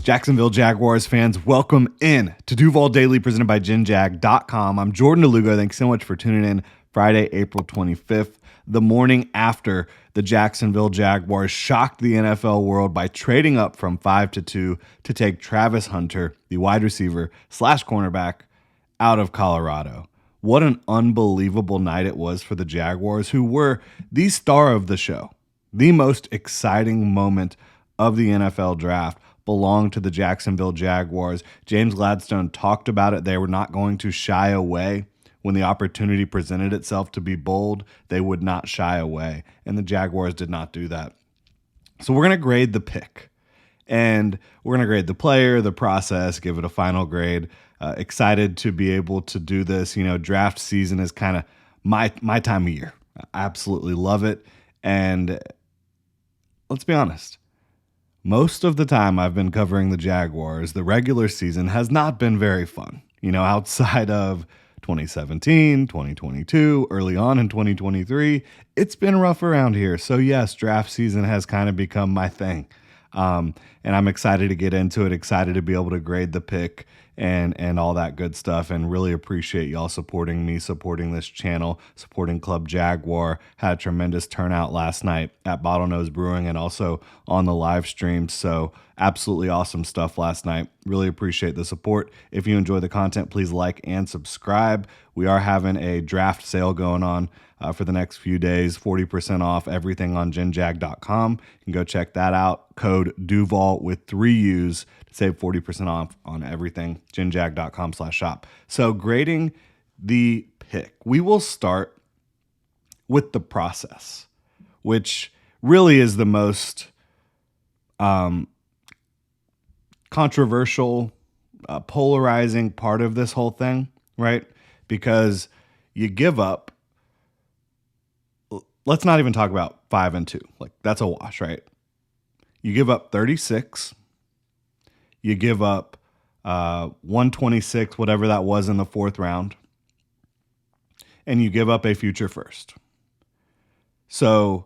Jacksonville Jaguars fans, welcome in to Duval Daily presented by GenJag.com. I'm Jordan DeLugo. Thanks so much for tuning in. Friday, April 25th, the morning after the Jacksonville Jaguars shocked the NFL world by trading up from 5-2 to take Travis Hunter, the wide receiver / cornerback, out of Colorado. What an unbelievable night it was for the Jaguars, who were the star of the show. The most exciting moment of the NFL draft belonged to the Jacksonville Jaguars. James Gladstone talked about it. They were not going to shy away. When the opportunity presented itself to be bold, they would not shy away. And the Jaguars did not do that. So we're going to grade the pick. And we're going to grade the player, the process, give it a final grade. Excited to be able to do this. You know, draft season is kind of my time of year. I absolutely love it. And let's be honest. Most of the time I've been covering the Jaguars, the regular season has not been very fun. You know, outside of 2017, 2022, early on in 2023, it's been rough around here. So yes, draft season has kind of become my thing. And I'm excited to get into it, excited to be able to grade the pick and all that good stuff, and really appreciate y'all supporting me, supporting this channel, supporting Club Jaguar. Had a tremendous turnout last night at Bottlenose Brewing and also on the live stream. So absolutely awesome stuff last night. Really appreciate the support. If you enjoy the content, please like and subscribe. We are having a draft sale going on for the next few days, 40% off everything on GenJag.com. You can go check that out. Code Duval with 3 U's to save 40% off on everything. GenJag.com/shop. So grading the pick, we will start with the process, which really is the most controversial, polarizing part of this whole thing, right? Because you give up. Let's not even talk about 5 and 2. Like, that's a wash, right? You give up 36. You give up 126, whatever that was in the 4th round. And you give up a future first. So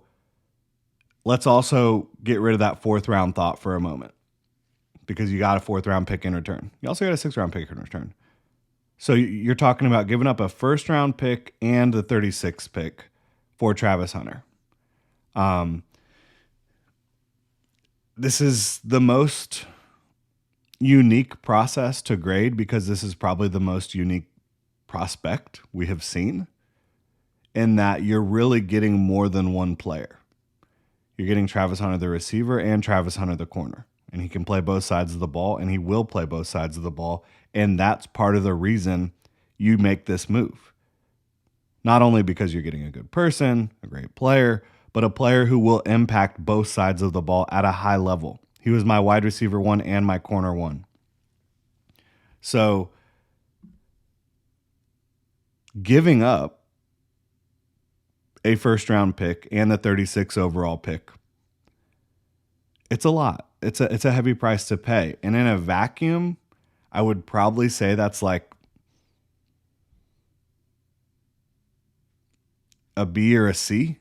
let's also get rid of that 4th round thought for a moment, because you got a 4th round pick in return. You also got a 6th round pick in return. So you're talking about giving up a 1st round pick and the 36th pick for Travis Hunter. This is the most unique process to grade, because this is probably the most unique prospect we have seen, in that you're really getting more than one player. You're getting Travis Hunter, the receiver, and Travis Hunter, the corner. And he can play both sides of the ball, and he will play both sides of the ball. And that's part of the reason you make this move. Not only because you're getting a good person, a great player, but a player who will impact both sides of the ball at a high level. He was my wide receiver 1 and my corner 1. So giving up a 1st round pick and the 36 overall pick, it's a lot. It's a heavy price to pay. And in a vacuum, I would probably say that's like a B or a C.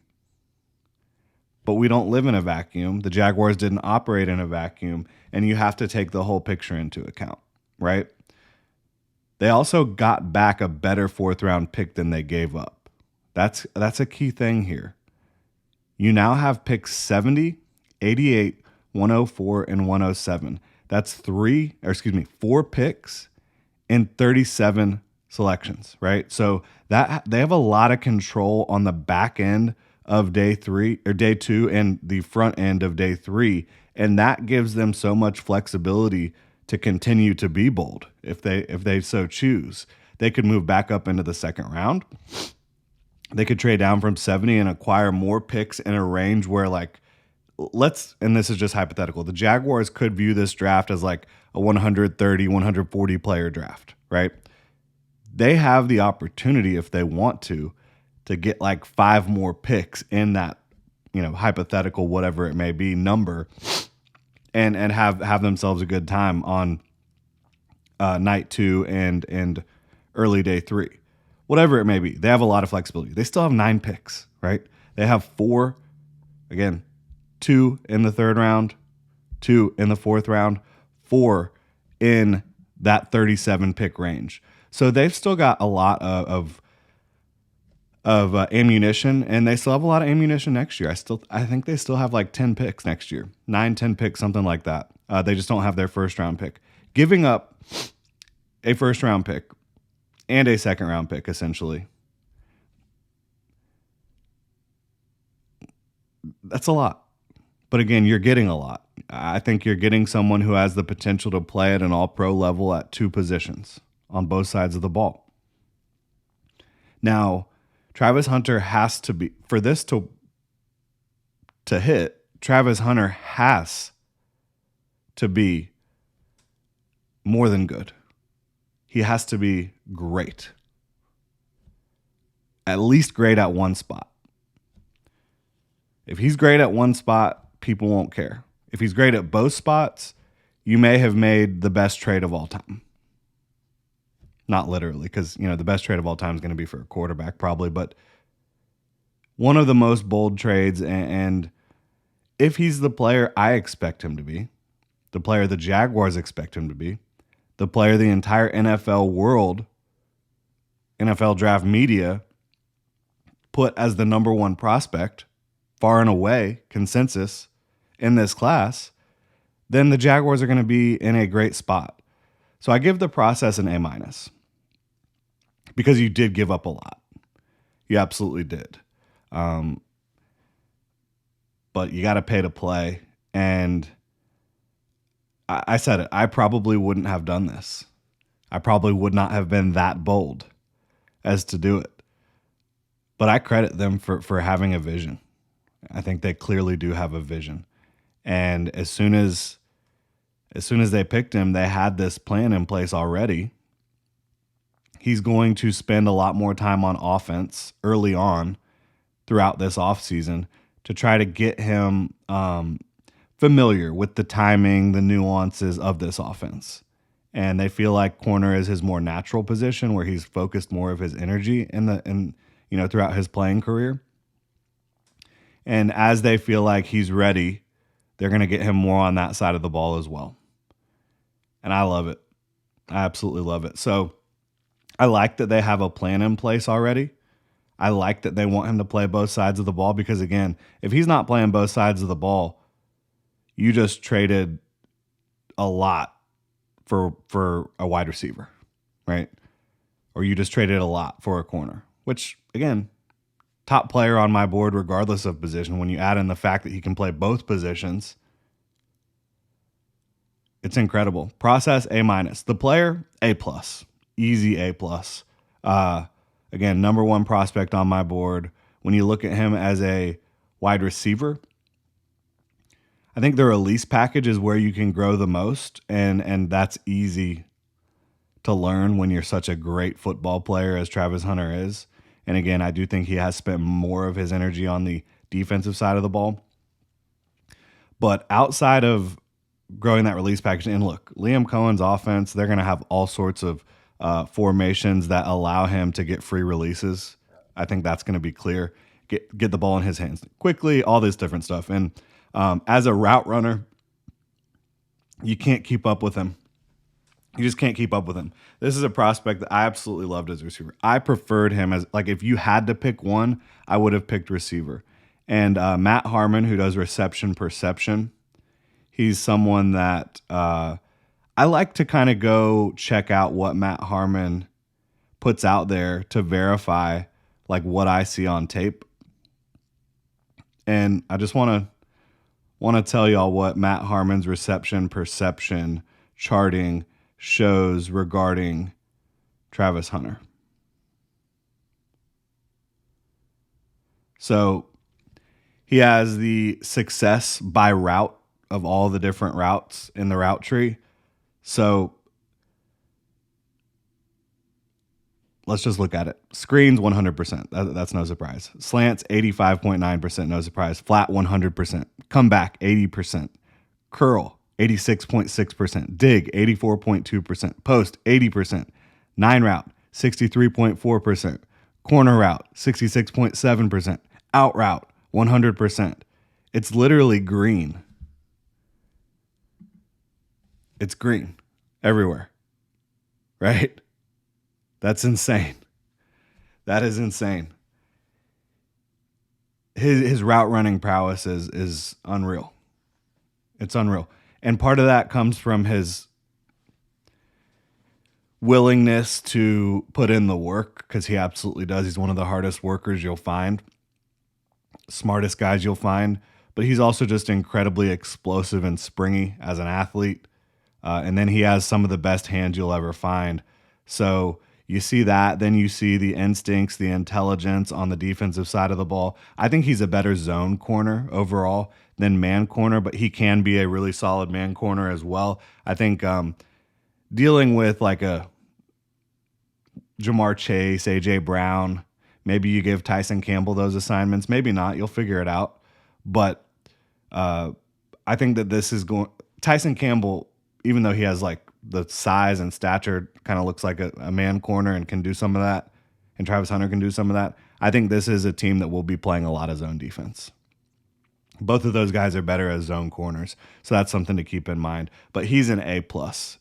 But we don't live in a vacuum. The Jaguars didn't operate in a vacuum, and you have to take the whole picture into account, right? They also got back a better 4th round pick than they gave up. That's a key thing here. You now have picks 70, 88, 104, and 107. That's 4 picks in 37 selections, right? So that they have a lot of control on the back end of day 2 and the front end of day 3. And that gives them so much flexibility to continue to be bold if they so choose. They could move back up into the 2nd round. They could trade down from 70 and acquire more picks in a range where, like, and this is just hypothetical, the Jaguars could view this draft as like a 130, 140 player draft, right? They have the opportunity, if they want to get like 5 more picks in that, you know, hypothetical, whatever it may be, number, and have themselves a good time on night 2 and early day 3, whatever it may be. They have a lot of flexibility. They still have 9 picks, right? They have 4, again, 2 in the 3rd round, 2 in the 4th round, 4 in that 37 pick range. So they've still got a lot of ammunition, and they still have a lot of ammunition next year. I think they still have like 10 picks next year, 9, 10 picks, something like that. They just don't have their first round pick. Giving up a first round pick and a second round pick, essentially, that's a lot. But again, you're getting a lot. I think you're getting someone who has the potential to play at an all-pro level at 2 positions on both sides of the ball. Now, Travis Hunter has to be, for this to hit, Travis Hunter has to be more than good. He has to be great. At least great at one spot. If he's great at one spot, people won't care. If he's great at both spots, you may have made the best trade of all time. Not literally, because the best trade of all time is going to be for a quarterback probably, but one of the most bold trades. And if he's the player I expect him to be, the player the Jaguars expect him to be, the player the entire NFL world, NFL draft media put as the number one prospect, far and away, consensus in this class, then the Jaguars are going to be in a great spot. So I give the process an A-, because you did give up a lot. You absolutely did. But you got to pay to play. And I said it, I probably wouldn't have done this. I probably would not have been that bold as to do it. But I credit them for having a vision. I think they clearly do have a vision. And as soon as they picked him, they had this plan in place already. He's going to spend a lot more time on offense early on throughout this offseason to try to get him familiar with the timing, the nuances of this offense. And they feel like corner is his more natural position, where he's focused more of his energy throughout his playing career. And as they feel like he's ready, they're going to get him more on that side of the ball as well. And I love it. I absolutely love it. So I like that they have a plan in place already. I like that they want him to play both sides of the ball, because, again, if he's not playing both sides of the ball, you just traded a lot for a wide receiver, right? Or you just traded a lot for a corner, which, again, top player on my board regardless of position. When you add in the fact that he can play both positions, it's incredible. Process A-. The player, A+. Easy A+. Again, number one prospect on my board. When you look at him as a wide receiver, I think the release package is where you can grow the most, and that's easy to learn when you're such a great football player as Travis Hunter is. And again, I do think he has spent more of his energy on the defensive side of the ball. But outside of growing that release package, and look, Liam Cohen's offense, they're going to have all sorts of formations that allow him to get free releases. I think that's going to be clear. Get the ball in his hands quickly, all this different stuff. And as a route runner, you can't keep up with him. You just can't keep up with him. This is a prospect that I absolutely loved as a receiver. I preferred him as, like, if you had to pick one, I would have picked receiver. And Matt Harmon, who does reception perception, he's someone that I like to kind of go check out what Matt Harmon puts out there to verify, like, what I see on tape. And I just want to tell y'all what Matt Harmon's reception perception charting shows regarding Travis Hunter. So he has the success by route of all the different routes in the route tree. So let's just look at it. Screens, 100%. That's no surprise. Slants, 85.9%. No surprise. Flat, 100%. Comeback, 80%. Curl, 86.6%. Dig, 84.2%. Post, 80%. 9 route, 63.4%. Corner route, 66.7%. Out route, 100%. It's literally green. It's green everywhere, right? That's insane. That is insane. His route running prowess is unreal. It's unreal. And part of that comes from his willingness to put in the work, because he absolutely does. He's one of the hardest workers you'll find, smartest guys you'll find, but he's also just incredibly explosive and springy as an athlete. And then he has some of the best hands you'll ever find. So you see that, then you see the instincts, the intelligence on the defensive side of the ball. I think he's a better zone corner overall than man corner, but he can be a really solid man corner as well. I think dealing with like a Jamar Chase, AJ Brown, maybe you give Tyson Campbell those assignments, maybe not. You'll figure it out. But I think that this is going. Tyson Campbell, even though he has like the size and stature, kind of looks like a man corner and can do some of that, and Travis Hunter can do some of that. I think this is a team that will be playing a lot of zone defense. Both of those guys are better as zone corners, so that's something to keep in mind. But he's an A plus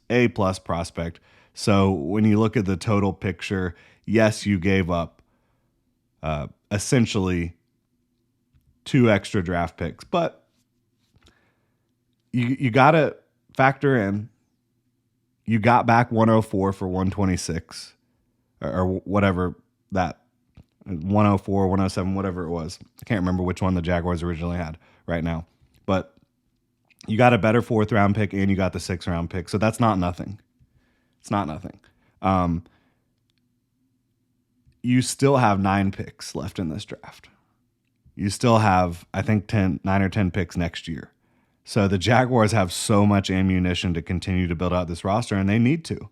prospect. So when you look at the total picture, yes, you gave up essentially 2 extra draft picks, but you got to factor in you got back 104 for 126 or whatever that 104, 107, whatever it was. I can't remember which one the Jaguars originally had right now, but you got a better 4th round pick and you got the 6th round pick. So that's not nothing. It's not nothing. You still have 9 picks left in this draft. You still have, I think, 9 or 10 picks next year. So the Jaguars have so much ammunition to continue to build out this roster, and they need to.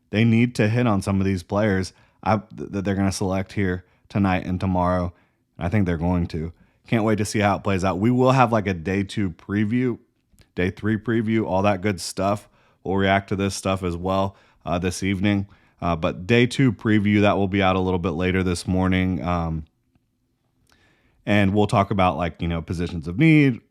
They need to hit on some of these players that they're going to select here tonight and tomorrow. I think they're going to. Can't wait to see how it plays out. We will have like a day 2 preview, day 3 preview, all that good stuff. We'll react to this stuff as well this evening. But day 2 preview, that will be out a little bit later this morning. And we'll talk about positions of need,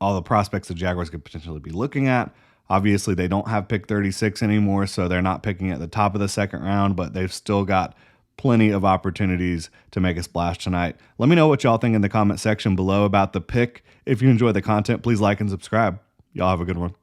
all the prospects the Jaguars could potentially be looking at. Obviously, they don't have pick 36 anymore, so they're not picking at the top of the 2nd round, but they've still got plenty of opportunities to make a splash tonight. Let me know what y'all think in the comment section below about the pick. If you enjoy the content, please like and subscribe. Y'all have a good one.